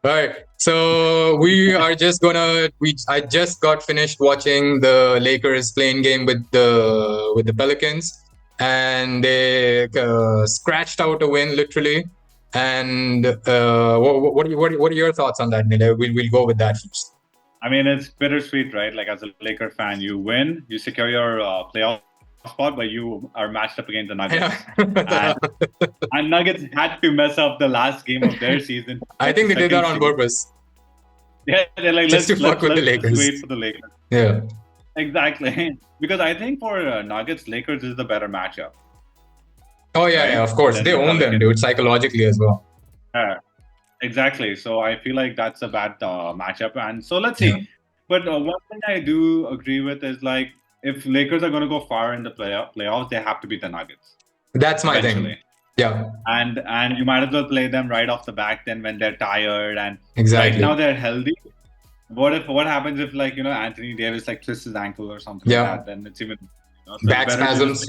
Right. So I just got finished watching the Lakers playing game with the Pelicans, and they scratched out a win literally. And what are your thoughts on that, Nilay? We'll go with that first. I mean, it's bittersweet, right? Like as a Laker fan, you win, you secure your playoff spot, but you are matched up against the Nuggets. And Nuggets had to mess up the last game of their season. I think they did that on purpose. Yeah, they're like, just to fuck with the Lakers. Wait for the Lakers. Yeah. Exactly. Because I think for Nuggets, Lakers is the better matchup. Oh, yeah, right? Yeah, of course. They own them, dude, psychologically as well. Exactly. So I feel like that's a bad matchup. And so let's see. Yeah. But one thing I do agree with is like, if Lakers are going to go far in the playoffs, they have to beat the Nuggets. That's my thing. Yeah. And you might as well play them right off the back then when they're tired and exactly. Right now they're healthy. What happens if like, Anthony Davis like twists his ankle or something like that, then it's even so back spasms.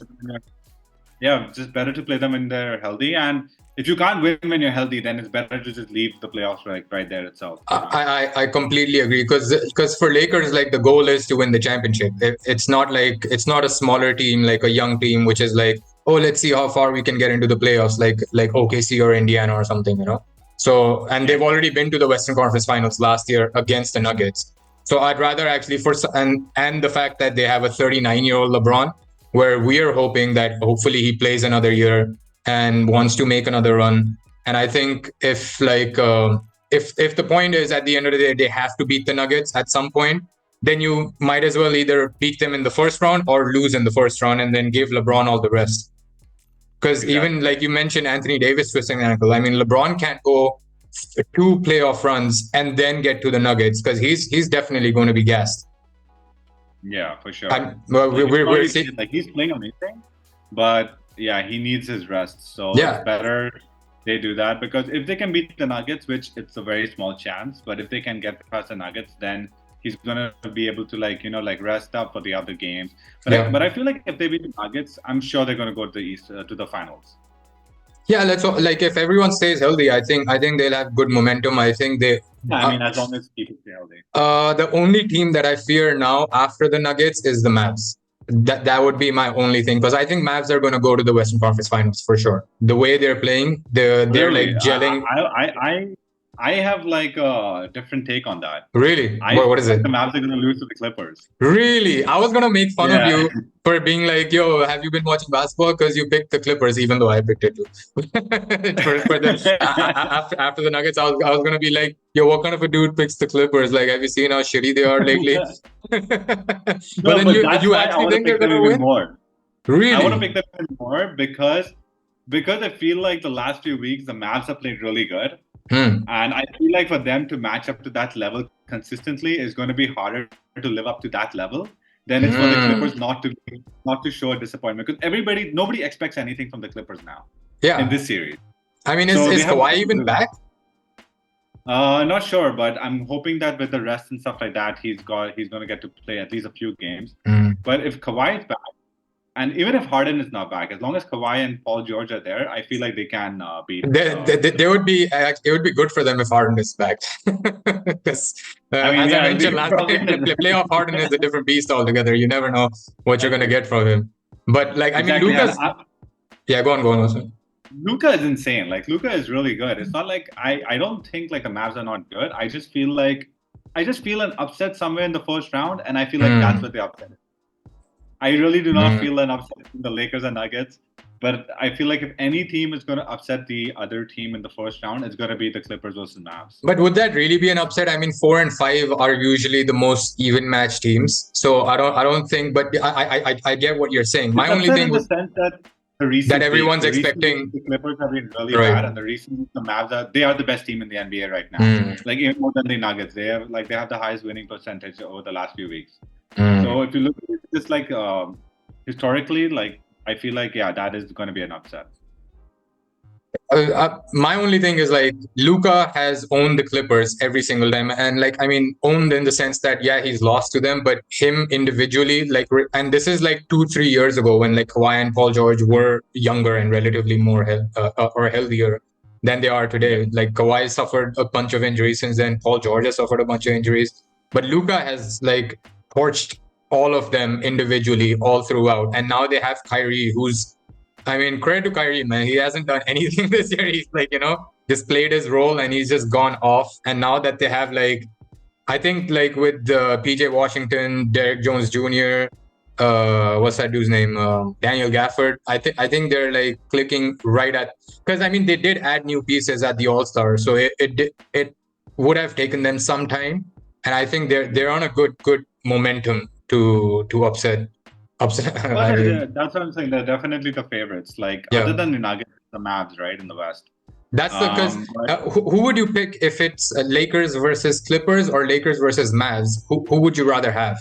Yeah, just better to play them when they're healthy. And if you can't win when you're healthy, then it's better to just leave the playoffs right there itself. I completely agree because for Lakers, like the goal is to win the championship. It's not a smaller team, like a young team, which is like, oh, let's see how far we can get into the playoffs, like OKC or Indiana or something, So, and they've already been to the Western Conference Finals last year against the Nuggets. So I'd rather actually and the fact that they have a 39-year-old LeBron, where we are hoping that hopefully he plays another year and wants to make another run. And I think if the point is at the end of the day, they have to beat the Nuggets at some point, then you might as well either beat them in the first round or lose in the first round and then give LeBron all the rest. Because even like you mentioned, Anthony Davis twisting an ankle. I mean, LeBron can't go 2 playoff runs and then get to the Nuggets because he's definitely going to be gassed. Yeah, for sure. We're seeing like he's playing amazing, but yeah, he needs his rest. So it's better they do that because if they can beat the Nuggets, which it's a very small chance, but if they can get past the Nuggets, then he's gonna be able to rest up for the other games. But I feel like if they beat the Nuggets, I'm sure they're gonna go to the East to the finals. Yeah, like if everyone stays healthy, I think they'll have good momentum. I think they. I mean, as long as people stay healthy. The only team that I fear now after the Nuggets is the Mavs. That would be my only thing because I think Mavs are going to go to the Western Conference Finals for sure. The way they're playing, they're like gelling. I have like a different take on that. Really? What is it? The Mavs are going to lose to the Clippers. Really? I was going to make fun of you for being like, yo, have you been watching basketball? Because you picked the Clippers, even though I picked it too. After the Nuggets, I was going to be like, yo, what kind of a dude picks the Clippers? Like, have you seen how shitty they are lately? But then you actually think they're going to win? More. Really? I want to pick them more because I feel like the last few weeks, the Mavs have played really good. And I feel like for them to match up to that level consistently is going to be harder to live up to that level than it's for the Clippers not to show a disappointment because nobody expects anything from the Clippers now. Yeah. In this series. I mean, is Kawhi even back? Not sure, but I'm hoping that with the rest and stuff like that, he's going to get to play at least a few games. But if Kawhi is back, and even if Harden is not back, as long as Kawhi and Paul George are there, I feel like they can beat. It would be good for them if Harden is back. Because as I mentioned last time, playoff Harden is a different beast altogether. You never know what you're going to get from him. But like, I mean, Luka's. Go on. Also. Luka is insane. Like Luka is really good. It's not like I don't think like the Mavs are not good. I just feel an upset somewhere in the first round, and I feel like that's what the upset is. I really do not feel an upset in the Lakers and Nuggets, but I feel like if any team is going to upset the other team in the first round, it's going to be the Clippers versus Mavs. But would that really be an upset? I mean, 4 and 5 are usually the most even match teams, so I don't think. But I get what you're saying. My only thing was that everyone's expecting. The Clippers have been really bad, and the reason the Mavs are the best team in the NBA right now. Like even more than the Nuggets, they have the highest winning percentage over the last few weeks. So if you look at this like historically, like I feel like that is going to be an upset. My only thing is like Luka has owned the Clippers every single time, and like I mean owned in the sense that he's lost to them, but him individually and this is like 2-3 years ago when like Kawhi and Paul George were younger and relatively more or healthier. than they are today. Like Kawhi suffered a bunch of injuries since then. Paul George has suffered a bunch of injuries, but Luka has like torched all of them individually all throughout. And now they have Kyrie, who's, I mean, credit to Kyrie, man. He hasn't done anything this year. He's like, just played his role and he's just gone off. And now that they have like, I think like with PJ Washington, Derek Jones Jr., what's that dude's name? Daniel Gafford. I think they're like clicking right at, because I mean they did add new pieces at the All-Star, so it would have taken them some time, and I think they're on a good momentum to upset. Well, that's what I'm saying. They're definitely the favorites. Like other than the Nuggets, the Mavs, right, in the West. That's because who would you pick if it's Lakers versus Clippers or Lakers versus Mavs? Who would you rather have?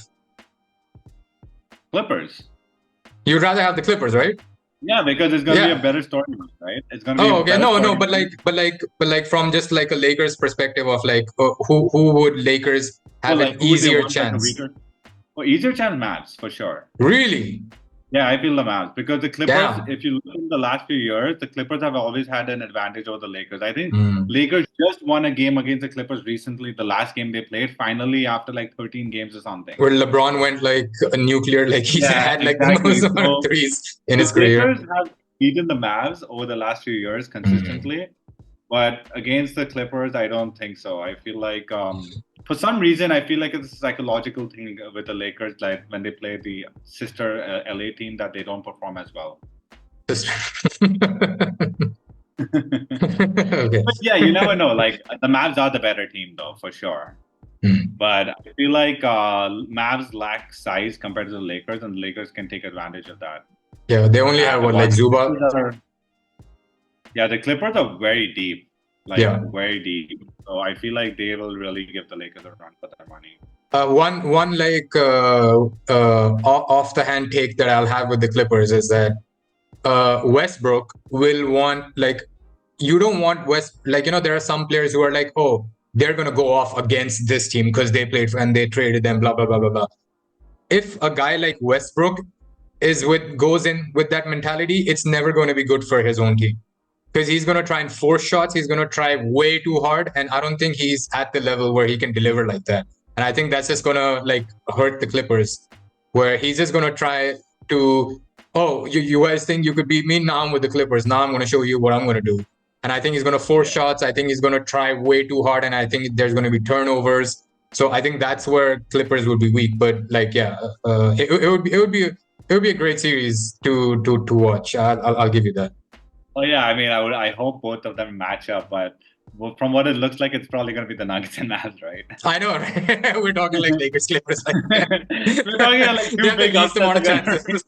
Clippers. You'd rather have the Clippers, right? Yeah, because it's gonna be a better storyline, right? It's gonna be. Oh, okay. No, but like from just like a Lakers perspective of like who would Lakers have an easier chance? Easier chance, Mavs for sure. Really? Yeah, I feel the Mavs because the Clippers, if you look in the last few years, the Clippers have always had an advantage over the Lakers. I think Lakers just won a game against the Clippers recently, the last game they played, finally after like 13 games or something. Where LeBron went like a nuclear, like he's had like the most amount of threes in his career. The Lakers have beaten the Mavs over the last few years consistently, but against the Clippers, I don't think so. I feel like for some reason, I feel like it's a psychological thing with the Lakers, like when they play the sister LA team, that they don't perform as well. Okay. But yeah, you never know. Like the Mavs are the better team, though, for sure. But I feel like Mavs lack size compared to the Lakers, and the Lakers can take advantage of that. Yeah, they only have like Zubac. Yeah, the Clippers are very deep. Very deep. So I feel like they will really give the Lakers a run for their money. One like off the hand take that I'll have with the Clippers is that Westbrook will want, like, you don't want there are some players who are like, oh, they're gonna go off against this team because they played and they traded them, blah blah blah blah blah. If a guy like Westbrook goes in with that mentality, it's never going to be good for his own team. Because he's going to try and force shots. He's going to try way too hard. And I don't think he's at the level where he can deliver like that. And I think that's just going to like hurt the Clippers, where he's just going to try to, oh, you guys think you could beat me? Now I'm with the Clippers. Now I'm going to show you what I'm going to do. And I think he's going to force shots. I think he's going to try way too hard. And I think there's going to be turnovers. So I think that's where Clippers would be weak. But like, it would be a great series to watch. I'll give you that. Oh yeah, I mean, I hope both of them match up, but from what it looks like, it's probably going to be the Nuggets and Mavs, right? I know, right? We're talking like Lakers, Clippers. Like we're talking like two big amount of chances.